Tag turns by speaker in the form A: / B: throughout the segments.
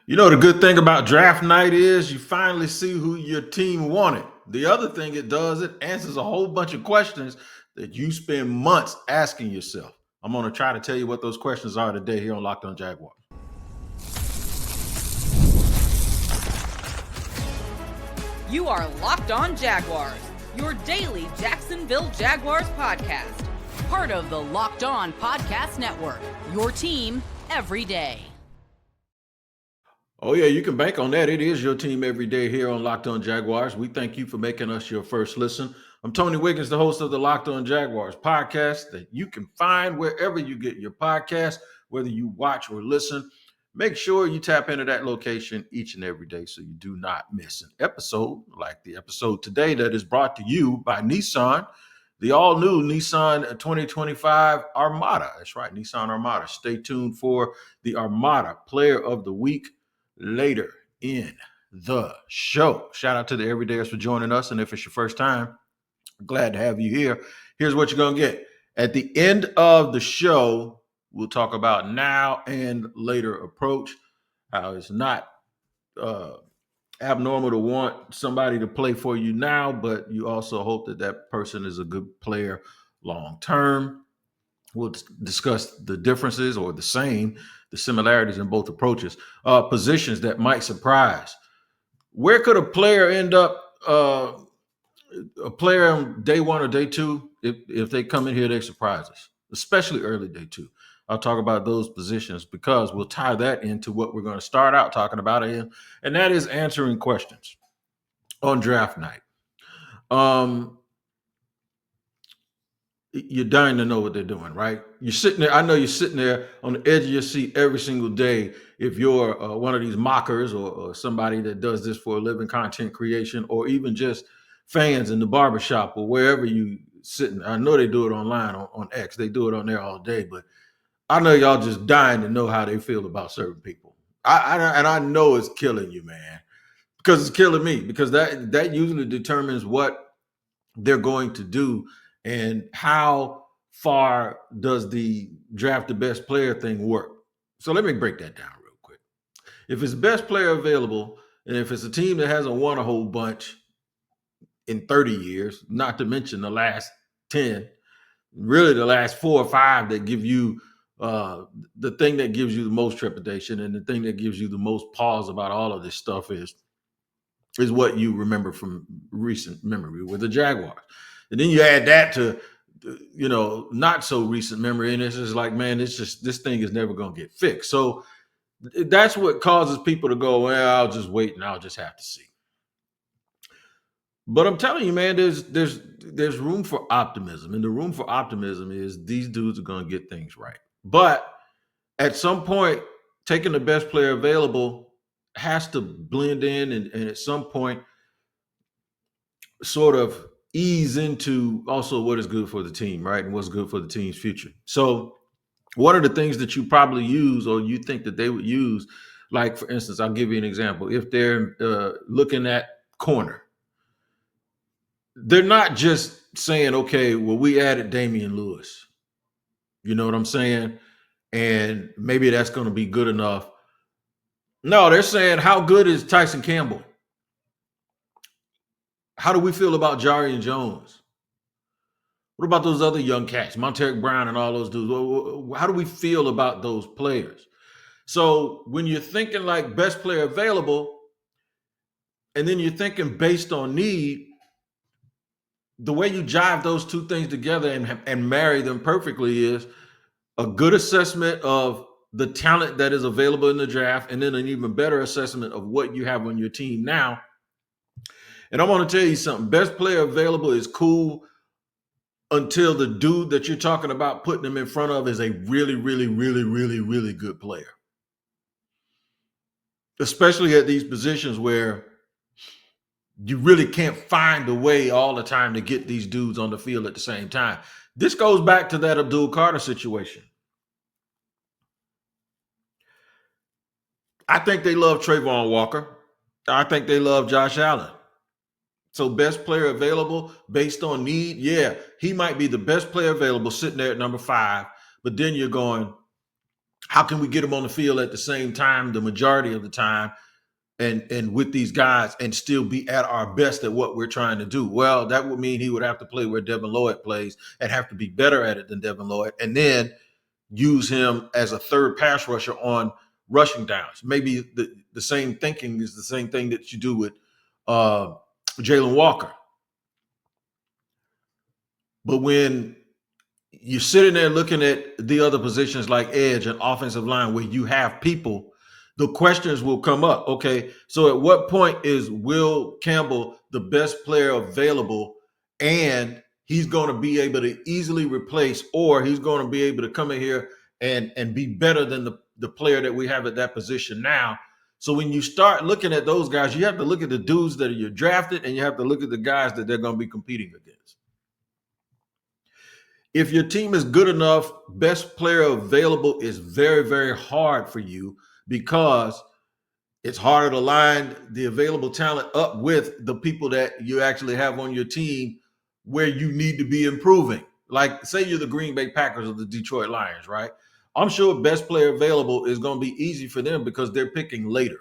A: You know, the good thing about draft night is you finally see who your team wanted. The other thing it does, it answers a whole bunch of questions that you spend months asking yourself. I'm going to try to tell you what those questions are today here on Locked On Jaguars.
B: You are Locked On Jaguars, your daily Jacksonville Jaguars podcast. Part of the Locked On Podcast Network, your team every day.
A: Oh, yeah, you can bank on that. It is your team every day here on Locked On Jaguars. We thank you for making us your first listen. I'm Tony Wiggins, the host of the Locked On Jaguars podcast that you can find wherever you get your podcast, whether you watch or listen. Make sure you tap into that location each and every day so you do not miss an episode like the episode today that is brought to you by Nissan, the all-new Nissan 2025 Armada. That's right, Nissan Armada. Stay tuned for the Armada Player of the Week later in the show. Shout out to the everydayers for joining us. And if it's your first time, glad to have you here. Here's what you're going to get. At the end of the show, we'll talk about now and later approach, how it's not abnormal to want somebody to play for you now, but you also hope that that person is a good player long term. We'll discuss the differences or the similarities in both approaches, positions that might surprise. Where could a player end up, a player on day one or day two, if they come in here, they surprise us, especially early day two. I'll talk about those positions because we'll tie that into what we're going to start out talking about, and that is answering questions on draft night. You're dying to know what they're doing, right? You're sitting there. I know you're sitting there on the edge of your seat every single day. If you're one of these mockers or somebody that does this for a living, content creation, or even just fans in the barbershop or wherever you sitting. I know they do it online on X. They do it on there all day, but I know y'all just dying to know how they feel about certain people. I know it's killing you, man, because it's killing me, because that usually determines what they're going to do and how far does the draft the best player thing work. So let me break that down real quick. If it's best player available, and if it's a team that hasn't won a whole bunch in 30 years, not to mention the last 10, really the last 4 or 5 that give you the thing that gives you the most trepidation and the thing that gives you the most pause about all of this stuff is what you remember from recent memory with the Jaguars. And then you add that to, not so recent memory, and it's just like, man, this thing is never going to get fixed. So that's what causes people to go, well, I'll just wait and I'll just have to see. But I'm telling you, man, there's room for optimism, and the room for optimism is these dudes are going to get things right. But at some point, taking the best player available has to blend in and at some point sort of ease into also what is good for the team, right? And what's good for the team's future. So one of the things that you probably use or you think that they would use, like, for instance, I'll give you an example. If they're looking at corner, they're not just saying, okay, well, we added Damian Lewis. You know what I'm saying? And maybe that's going to be good enough. No, they're saying, how good is Tyson Campbell? How do we feel about Jarian Jones? What about those other young cats, Monteric Brown and all those dudes? How do we feel about those players? So when you're thinking like best player available, and then you're thinking based on need, the way you jive those two things together and marry them perfectly is a good assessment of the talent that is available in the draft, and then an even better assessment of what you have on your team now. And I want to tell you something. Best player available is cool until the dude that you're talking about putting them in front of is a really, really, really, really, really good player. Especially at these positions where you really can't find a way all the time to get these dudes on the field at the same time. This goes back to that Abdul Carter situation. I think they love Trayvon Walker. I think they love Josh Allen. So best player available based on need, yeah, he might be the best player available sitting there at number 5. But then you're going, how can we get him on the field at the same time, the majority of the time, and with these guys and still be at our best at what we're trying to do? Well, that would mean he would have to play where Devin Lloyd plays and have to be better at it than Devin Lloyd, and then use him as a third pass rusher on rushing downs. Maybe the same thinking is the same thing that you do with Jalen Walker. But when you're sitting there looking at the other positions like edge and offensive line where you have people, the questions will come up. Okay, so at what point is Will Campbell the best player available, and he's going to be able to easily replace, or he's going to be able to come in here and be better than the player that we have at that position now? So when you start looking at those guys, you have to look at the dudes that you're drafted, and you have to look at the guys that they're going to be competing against. If your team is good enough, best player available is very, very hard for you because it's harder to line the available talent up with the people that you actually have on your team where you need to be improving. Like, say you're the Green Bay Packers or the Detroit Lions, right? I'm sure best player available is going to be easy for them because they're picking later.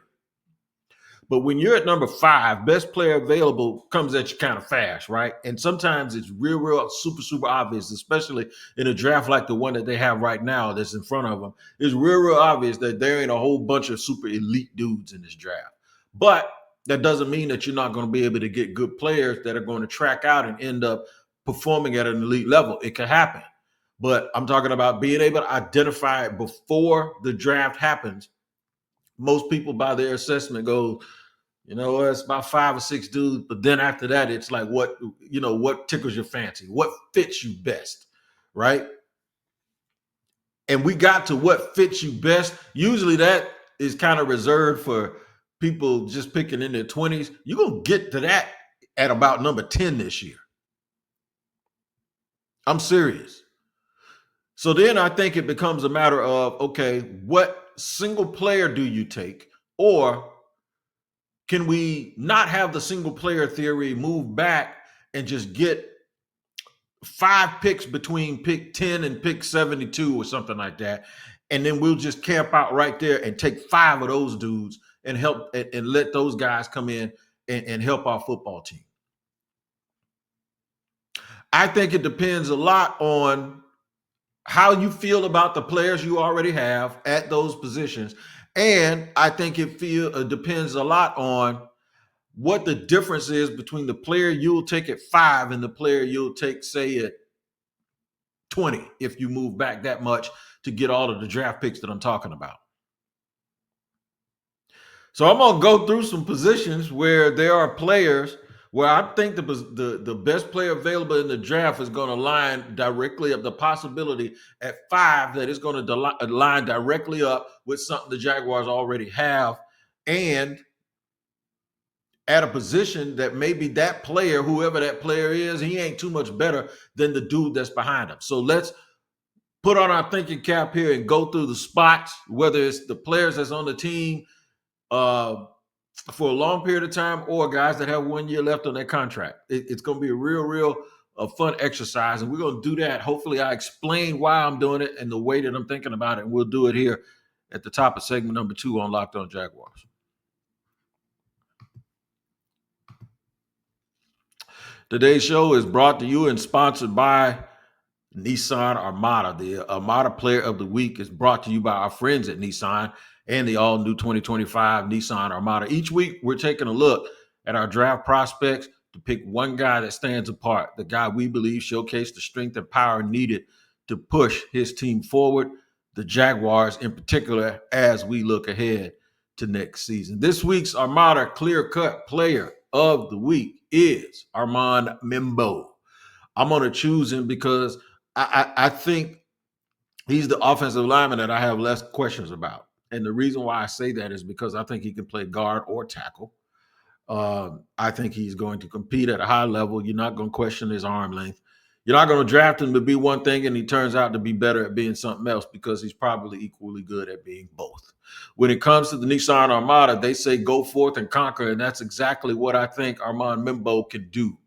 A: But when you're at number 5, best player available comes at you kind of fast, right? And sometimes it's real, super obvious, especially in a draft like the one that they have right now that's in front of them. It's real obvious that there ain't a whole bunch of super elite dudes in this draft. But that doesn't mean that you're not going to be able to get good players that are going to track out and end up performing at an elite level. It can happen. But I'm talking about being able to identify it before the draft happens. Most people, by their assessment, go, it's about 5 or 6 dudes. But then after that, it's like what tickles your fancy, what fits you best, right? And we got to what fits you best. Usually that is kind of reserved for people just picking in their 20s. You're going to get to that at about number 10 this year. I'm serious. So then I think it becomes a matter of, okay, what single player do you take? Or can we not have the single player theory, move back and just get 5 picks between pick 10 and pick 72 or something like that? And then we'll just camp out right there and take 5 of those dudes and help and let those guys come in and help our football team. I think it depends a lot on how you feel about the players you already have at those positions. And I think it depends a lot on what the difference is between the player you'll take at 5 and the player you'll take, say, at 20, if you move back that much to get all of the draft picks that I'm talking about. So I'm going to go through some positions where there are players where I think the best player available in the draft is going to line directly up, the possibility at 5 that is going to line directly up with something the Jaguars already have, and at a position that maybe that player, whoever that player is, he ain't too much better than the dude that's behind him. So let's put on our thinking cap here and go through the spots, whether it's the players that's on the team for a long period of time or guys that have 1 year left on their contract. It's going to be a real fun exercise, and we're going to do that. Hopefully I explain why I'm doing it and the way that I'm thinking about it, and we'll do it here at the top of segment number 2 on Locked On Jaguars. Today's show is brought to you and sponsored by Nissan Armada. The Armada Player of the Week is brought to you by our friends at Nissan and the all-new 2025 Nissan Armada. Each week, we're taking a look at our draft prospects to pick one guy that stands apart, the guy we believe showcased the strength and power needed to push his team forward, the Jaguars in particular, as we look ahead to next season. This week's Armada clear-cut player of the week is Armand Mimbo. I'm going to choose him because I think he's the offensive lineman that I have less questions about. And the reason why I say that is because I think he can play guard or tackle. I think he's going to compete at a high level. You're not going to question his arm length. You're not going to draft him to be one thing and he turns out to be better at being something else, because he's probably equally good at being both. When it comes to the Nissan Armada, they say go forth and conquer, and that's exactly what I think Armand Mimbo can do.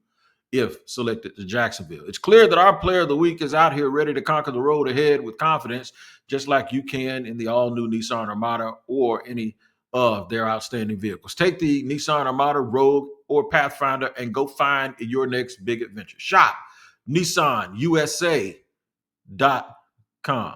A: if selected to Jacksonville. It's clear that our player of the week is out here ready to conquer the road ahead with confidence, just like you can in the all-new Nissan Armada or any of their outstanding vehicles. Take the Nissan Armada, Rogue, or Pathfinder and go find your next big adventure. Shop NissanUSA.com.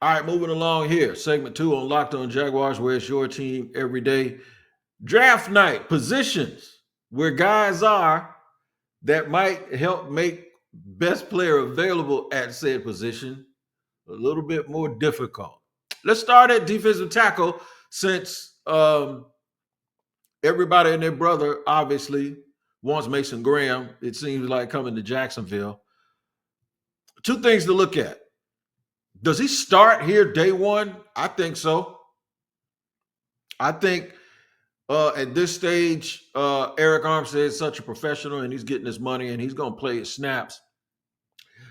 A: All right, moving along here. Segment 2 on Locked On Jaguars, where it's your team every day. Draft night, positions where guys are that might help make best player available at said position a little bit more difficult. Let's start at defensive tackle, since everybody and their brother obviously wants Mason Graham. It seems like coming to Jacksonville. Two things to look at. Does he start here day one? I think so. I think at this stage, Eric Armstead is such a professional and he's getting his money and he's going to play his snaps.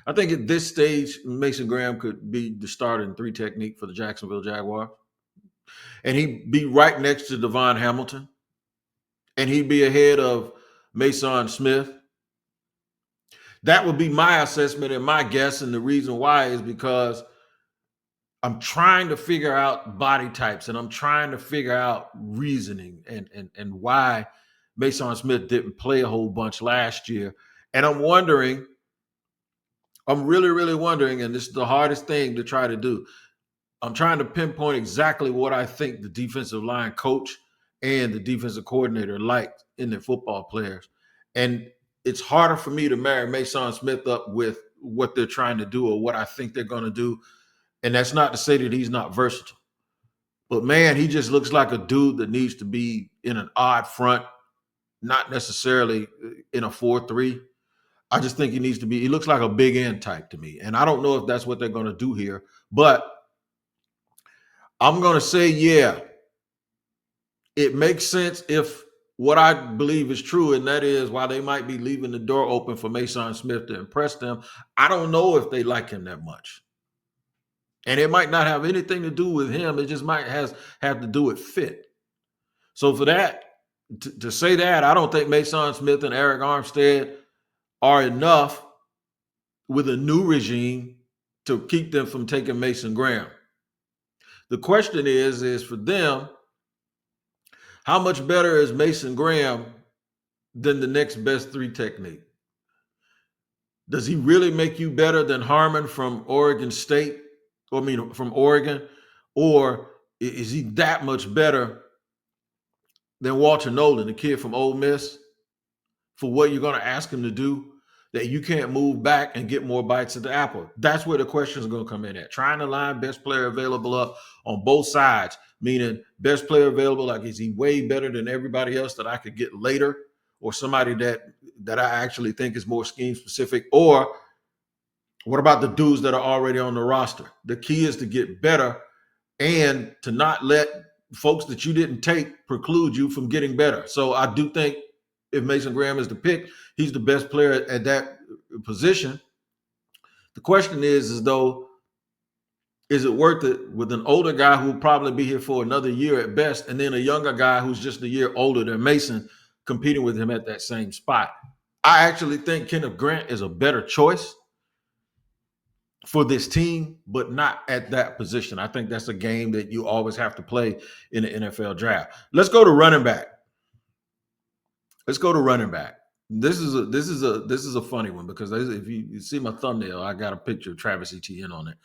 A: I think at this stage, Mason Graham could be the starter in 3 technique for the Jacksonville Jaguars. And he'd be right next to Devon Hamilton. And he'd be ahead of Mason Smith. That would be my assessment and my guess. And the reason why is because I'm trying to figure out body types and I'm trying to figure out reasoning and why Mason Smith didn't play a whole bunch last year. And I'm wondering, I'm really wondering, and this is the hardest thing to try to do. I'm trying to pinpoint exactly what I think the defensive line coach and the defensive coordinator liked in their football players. And it's harder for me to marry Mason Smith up with what they're trying to do or what I think they're going to do. And that's not to say that he's not versatile. But, man, he just looks like a dude that needs to be in an odd front, not necessarily in a 4-3. I just think he looks like a big end type to me. And I don't know if that's what they're going to do here. But I'm going to say, yeah, it makes sense if what I believe is true, and that is while they might be leaving the door open for Mason Smith to impress them, I don't know if they like him that much. And it might not have anything to do with him. It just might have to do with fit. So for that, to say that, I don't think Mason Smith and Eric Armstead are enough with a new regime to keep them from taking Mason Graham. The question is for them, how much better is Mason Graham than the next best 3 technique? Does he really make you better than Harmon from Oregon State? From Oregon, or is he that much better than Walter Nolan, the kid from Ole Miss, for what you're going to ask him to do that you can't move back and get more bites at the apple? That's where the question is going to come in at. Trying to line best player available up on both sides, meaning best player available, like is he way better than everybody else that I could get later, or somebody that I actually think is more scheme specific, or what about the dudes that are already on the roster? The key is to get better and to not let folks that you didn't take preclude you from getting better. So I do think if Mason Graham is the pick, he's the best player at that position. The question is it worth it with an older guy who will probably be here for another year at best, and then a younger guy who's just a year older than Mason competing with him at that same spot? I actually think Kenneth Grant is a better choice for this team, but not at that position. I think that's a game that you always have to play in the NFL draft. Let's go to running back. This is a funny one because if you see my thumbnail, I got a picture of Travis Etienne on it.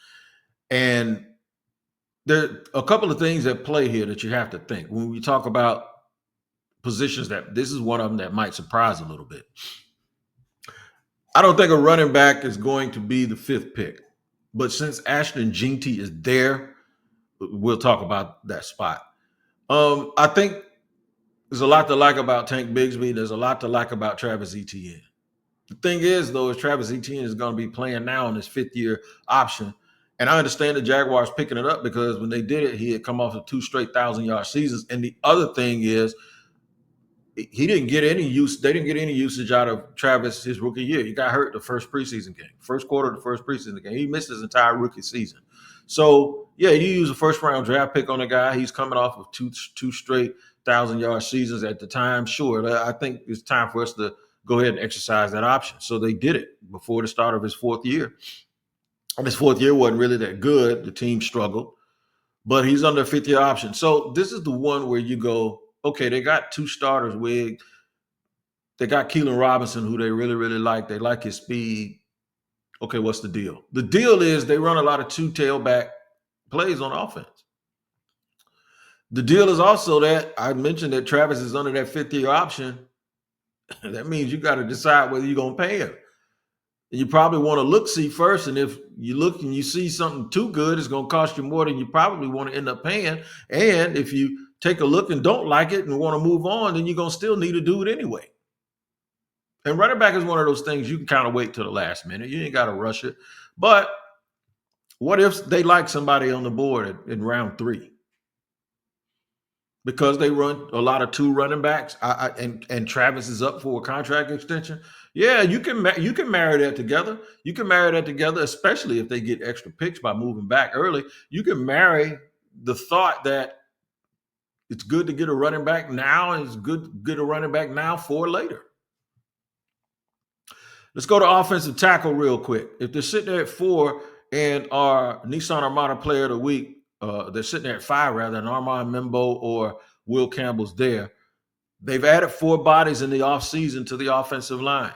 A: And there are a couple of things at play here that you have to think. When we talk about positions, that this is one of them that might surprise a little bit. I don't think a running back is going to be the 5th pick. But since Ashton Jeanty is there, we'll talk about that spot. I think there's a lot to like about Tank Bigsby. There's a lot to like about Travis Etienne. The thing is, though, is Travis Etienne is going to be playing now on his 5th-year option. And I understand the Jaguars picking it up because when they did it, he had come off of 2 straight 1,000-yard seasons. And the other thing is he didn't get any use. They didn't get any usage out of Travis his rookie year. He got hurt the first preseason game, first quarter of the first preseason game. He missed his entire rookie season. So yeah, you use a first round draft pick on a guy. He's coming off of two straight 1,000-yard seasons at the time. Sure, I think it's time for us to go ahead and exercise that option. So they did it before the start of his fourth year. And his fourth year wasn't really that good. The team struggled, but he's under a fifth-year option. So this is the one where you go, okay, they got two starters, Wig. They got Keelan Robinson, who they really, really like. They like his speed. Okay, what's the deal? The deal is they run a lot of two tailback plays on offense. The deal is also that I mentioned that Travis is under that fifth-year option. That means you got to decide whether you're going to pay him. And you probably want to look-see first, and if you look and you see something too good, it's going to cost you more than you probably want to end up paying. And if you take a look and don't like it and want to move on, then you're going to still need to do it anyway. And running back is one of those things you can kind of wait till the last minute. You ain't got to rush it. But what if they like somebody on the board in round 3? Because they run a lot of two running backs, and Travis is up for a contract extension. Yeah, you can marry that together. You can marry that together, especially if they get extra picks by moving back early. You can marry the thought that it's good to get a running back now, and it's good to get a running back now for later. Let's go to offensive tackle real quick. If they're sitting there at 4 and our Nissan Armada Player of the Week, they're sitting there at 5 rather than Armand Membo or Will Campbell's there. They've added 4 bodies in the offseason to the offensive line.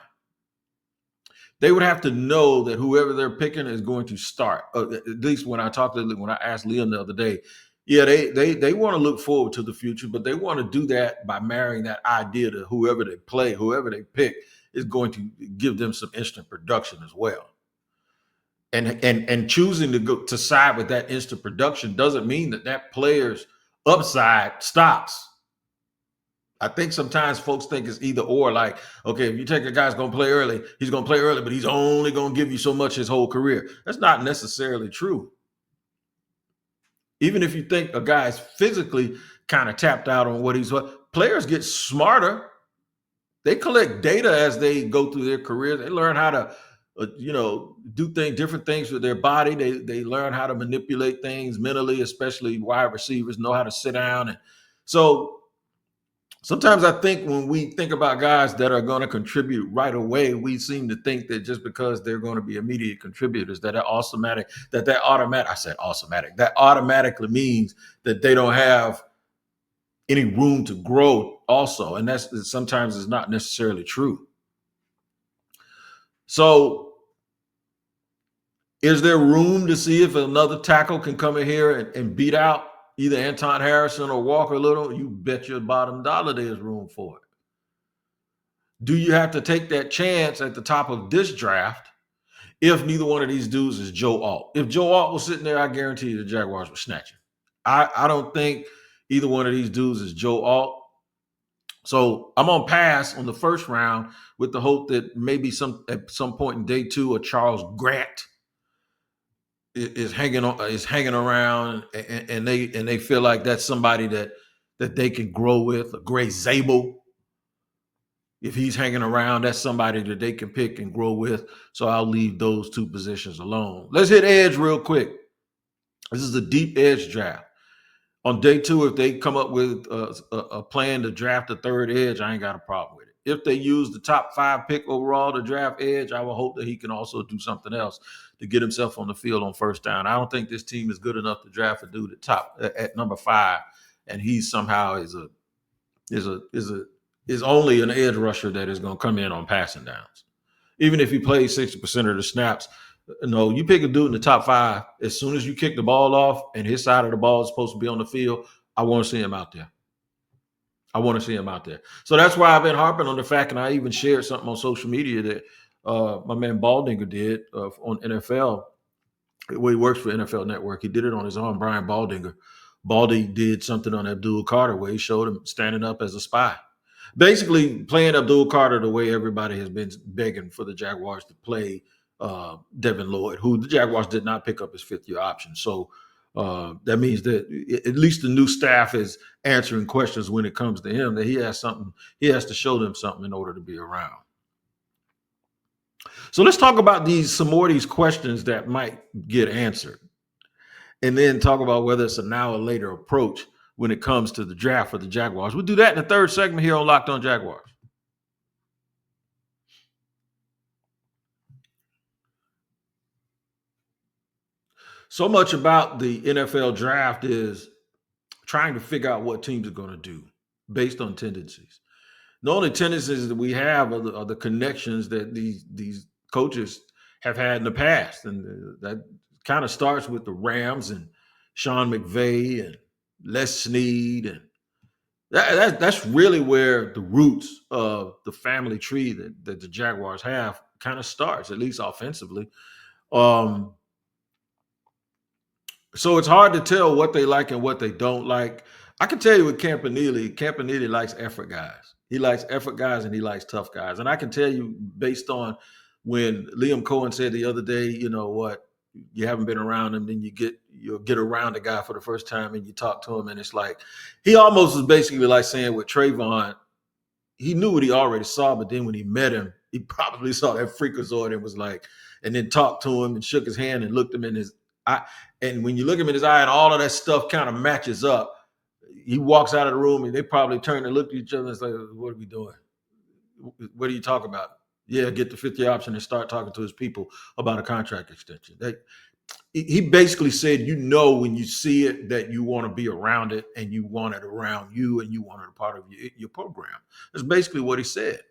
A: They would have to know that whoever they're picking is going to start. At least when I asked Liam the other day, yeah, they want to look forward to the future, but they want to do that by marrying that idea to whoever they play, whoever they pick is going to give them some instant production as well. And choosing to go to side with that instant production doesn't mean that player's upside stops. I think sometimes folks think it's either or, like, okay, if you take a guy's going to play early, he's going to play early, but he's only going to give you so much his whole career. That's not necessarily true. Even if you think a guy's physically kind of tapped out on what players get smarter. They collect data as they go through their careers. They learn how to, do different things with their body. They learn how to manipulate things mentally, especially wide receivers know how to sit down. And so sometimes I think when we think about guys that are going to contribute right away, we seem to think that just because they're going to be immediate contributors, that automatically means that they don't have any room to grow also. And that's sometimes is not necessarily true. So is there room to see if another tackle can come in here and beat out either Anton Harrison or Walker Little? You bet your bottom dollar there's room for it. Do you have to take that chance at the top of this draft if neither one of these dudes is Joe Alt? If Joe Alt was sitting there, I guarantee you the Jaguars would snatch him. I don't think either one of these dudes is Joe Alt. So I'm on pass on the first round with the hope that maybe at some point in day 2, a Charles Grant is hanging around, and they feel like that's somebody that they can grow with. A Gray Zabel, if he's hanging around, that's somebody that they can pick and grow with. So I'll leave those 2 positions alone. Let's hit edge real quick. This is a deep edge draft. On day 2, if they come up with a plan to draft a third edge, I ain't got a problem with it. If they use the top 5 pick overall to draft edge, I will hope that he can also do something else to get himself on the field on first down. I don't think this team is good enough to draft a dude at number 5, and he somehow is only an edge rusher that is going to come in on passing downs. Even if he plays 60% of the snaps, no, you pick a dude in the top 5. As soon as you kick the ball off and his side of the ball is supposed to be on the field, I want to see him out there. So that's why I've been harping on the fact, and I even shared something on social media that my man Baldinger did on NFL. Well, he works for NFL Network. He did it on his own, Brian Baldinger. Baldy did something on Abdul Carter where he showed him standing up as a spy. Basically playing Abdul Carter the way everybody has been begging for the Jaguars to play Devin Lloyd, who the Jaguars did not pick up his 5th-year option. So That means that at least the new staff is answering questions when it comes to him, that he has something, he has to show them something in order to be around. So let's talk about some more of these questions that might get answered, and then talk about whether it's a now or later approach when it comes to the draft for the Jaguars. We'll do that in the third segment here on Locked On Jaguars. So much about the NFL draft is trying to figure out what teams are going to do based on tendencies. The only tendencies that we have are the connections that these coaches have had in the past. And that kind of starts with the Rams and Sean McVay and Les Snead. And that's really where the roots of the family tree that the Jaguars have kind of starts, at least offensively. So it's hard to tell what they like and what they don't like. I can tell you with Campanile likes effort guys. He likes effort guys and he likes tough guys. And I can tell you based on when Liam Cohen said the other day, you know what, you haven't been around him, then you'll get around a guy for the first time and you talk to him, and it's like he almost is basically like saying with Trayvon, he knew what he already saw, but then when he met him, he probably saw that freakazoid and was like, and then talked to him and shook his hand and looked him in his eye. And when you look him in his eye and all of that stuff kind of matches up, he walks out of the room and they probably turn and look at each other and say, what are we doing? What are you talking about? Yeah, get the 5th-year option and start talking to his people about a contract extension. He basically said, you know, when you see it, that you want to be around it and you want it around you and you want it a part of your program. That's basically what he said.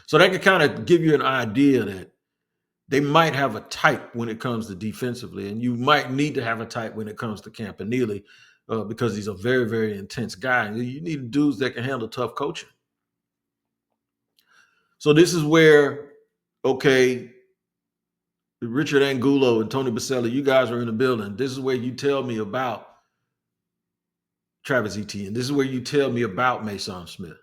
A: So that can kind of give you an idea that they might have a type when it comes to defensively, and you might need to have a type when it comes to Campanile because he's a very, very intense guy. You need dudes that can handle tough coaching. So this is where, okay, Richard Angulo and Tony Baselli, you guys are in the building. This is where you tell me about Travis Etienne. This is where you tell me about Mason Smith.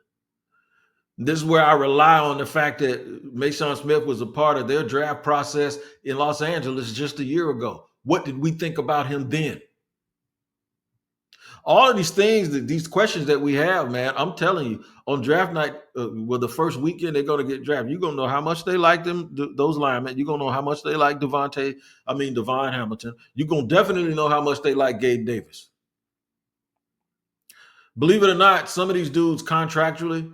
A: This is where I rely on the fact that Mason Smith was a part of their draft process in Los Angeles just a year ago. What did we think about him then? All of these things, these questions that we have, man, I'm telling you, on draft night, the first weekend they're going to get drafted, you're going to know how much they like them, those linemen. You're going to know how much they like Devon Hamilton. You're going to definitely know how much they like Gabe Davis. Believe it or not, some of these dudes contractually,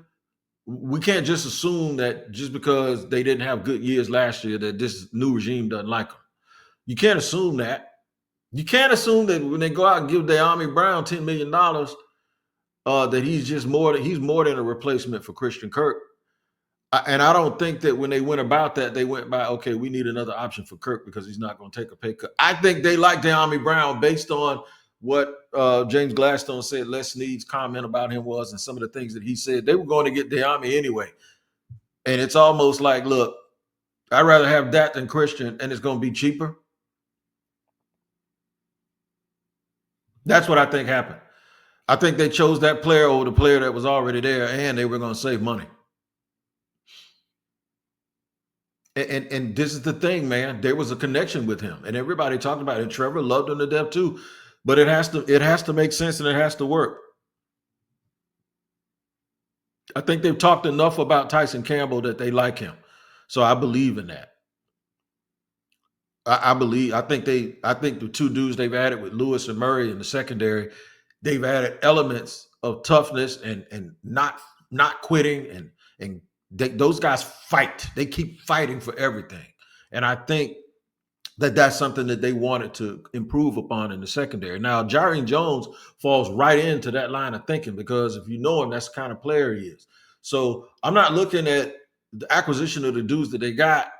A: we can't just assume that just because they didn't have good years last year that this new regime doesn't like them. You can't assume that. You can't assume that when they go out and give De'Ami Brown $10 million, that he's more than a replacement for Christian Kirk. And I don't think that when they went about that, they went by, okay, we need another option for Kirk because he's not going to take a pay cut. I think they like De'Ami Brown based on what James Gladstone said Les Snead's comment about him was, and some of the things that he said. They were going to get De'Ami anyway. And it's almost like, look, I'd rather have that than Christian, and it's going to be cheaper. That's what I think happened. I think they chose that player over the player that was already there, and they were going to save money. And this is the thing, man. There was a connection with him, and everybody talked about it. And Trevor loved him to death too. But it has to make sense and it has to work. I think they've talked enough about Tyson Campbell that they like him. So I believe in that. I think the two dudes they've added with Lewis and Murray in the secondary, they've added elements of toughness and not quitting, and those guys fight. They keep fighting for everything. And I think that's something that they wanted to improve upon in the secondary. Now, Jaron Jones falls right into that line of thinking because if you know him, that's the kind of player he is. So I'm not looking at the acquisition of the dudes that they got.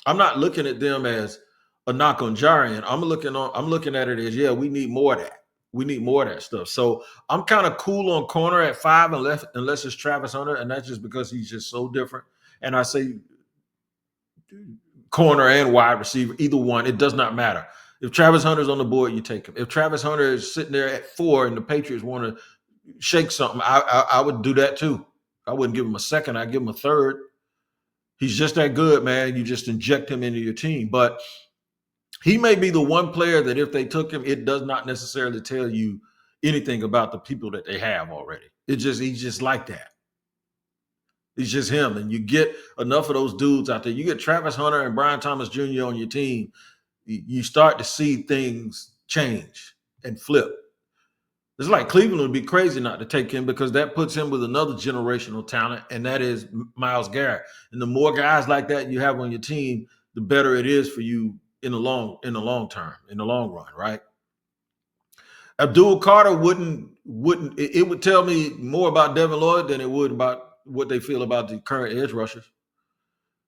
A: I'm not looking at them as a knock on Jaron. I'm looking at it as, yeah, we need more of that. We need more of that stuff. So I'm kind of cool on corner at 5 unless it's Travis Hunter, and that's just because he's just so different. And I say corner and wide receiver, either one, it does not matter. If Travis Hunter's on the board, you take him. If Travis Hunter is sitting there at 4 and the Patriots want to shake something, I would do that too. I wouldn't give him a second. I'd give him a third. He's just that good, man. You just inject him into your team. But He may be the one player that if they took him, it does not necessarily tell you anything about the people that they have already. He's just like that. He's just him. And you get enough of those dudes out there. You get Travis Hunter and Brian Thomas Jr. on your team, you start to see things change and flip. It's like Cleveland would be crazy not to take him because that puts him with another generational talent, and that is Myles Garrett. And the more guys like that you have on your team, the better it is for you in the long term, in the long run, right? Abdul Carter wouldn't it would tell me more about Devin Lloyd than it would about what they feel about the current edge rushers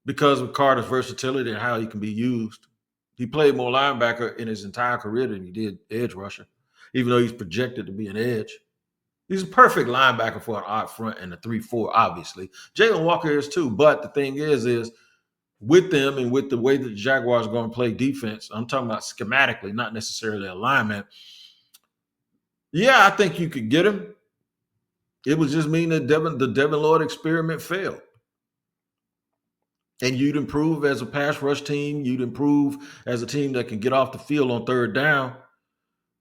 A: because of Carter's versatility and how he can be used. He played more linebacker in his entire career than he did edge rusher, even though he's projected to be an edge. He's a perfect linebacker for an odd front and a 3-4, obviously. Jalen Walker is too, but the thing is with them and with the way that the Jaguars are going to play defense, I'm talking about schematically, not necessarily alignment. Yeah, I think you could get him. It would just mean that the Devin Lloyd experiment failed. And you'd improve as a pass rush team. You'd improve as a team that can get off the field on third down.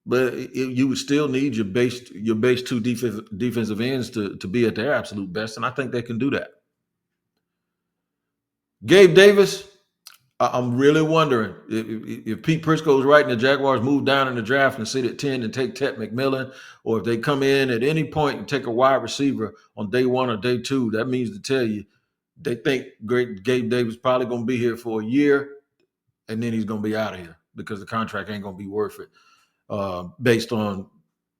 A: But you would still need your base two defensive ends to be at their absolute best. And I think they can do that. Gabe Davis, I'm really wondering if Pete Prisco's right and the Jaguars move down in the draft and sit at 10 and take Ted McMillan, or if they come in at any point and take a wide receiver on day 1 or day 2, that means to tell you they think Gabe Davis probably going to be here for a year, and then he's going to be out of here because the contract ain't going to be worth it based on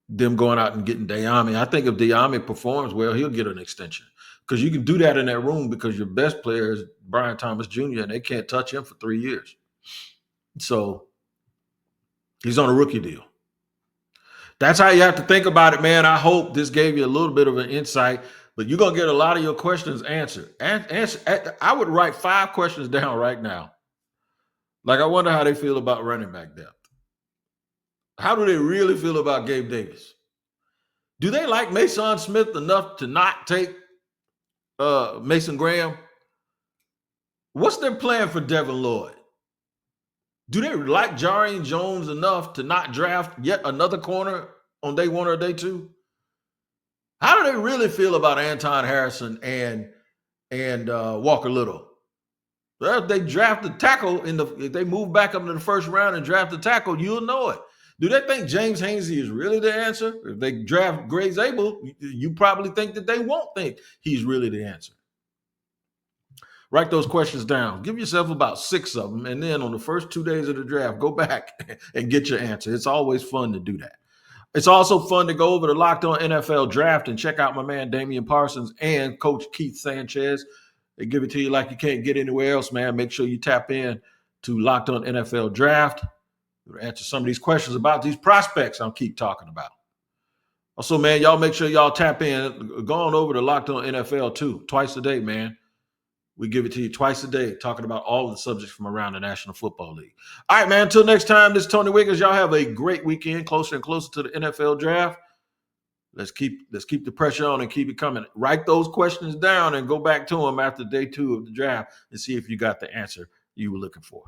A: them going out and getting Diame. I think if Diame performs well, he'll get an extension. Because you can do that in that room because your best player is Brian Thomas Jr. and they can't touch him for 3 years. So he's on a rookie deal. That's how you have to think about it, man. I hope this gave you a little bit of an insight, but you're going to get a lot of your questions answered. I would write 5 questions down right now. Like, I wonder how they feel about running back depth. How do they really feel about Gabe Davis? Do they like Mason Smith enough to not take Mason Graham? What's their plan for Devin Lloyd? Do they like Jarian Jones enough to not draft yet another corner on day 1 or day 2? How do they really feel about Anton Harrison and Walker Little? Well, if they draft the tackle if they move back up into the first round and draft the tackle, you'll know it. Do they think James Hainsey is really the answer? If they draft Gray Zabel, you probably think that they won't think he's really the answer. Write those questions down. Give yourself about 6 of them, and then on the first 2 days of the draft, go back and get your answer. It's always fun to do that. It's also fun to go over to Locked On NFL Draft and check out my man Damian Parsons and Coach Keith Sanchez. They give it to you like you can't get anywhere else, man. Make sure you tap in to Locked On NFL Draft. We'll answer some of these questions about these prospects I'll keep talking about. Also, man, y'all make sure y'all tap in. Go on over to Locked On NFL too, twice a day, man. We give it to you twice a day, talking about all the subjects from around the National Football League. All right, man, until next time, this is Tony Wiggins. Y'all have a great weekend, closer and closer to the NFL draft. Let's keep the pressure on and keep it coming. Write those questions down and go back to them after day 2 of the draft and see if you got the answer you were looking for.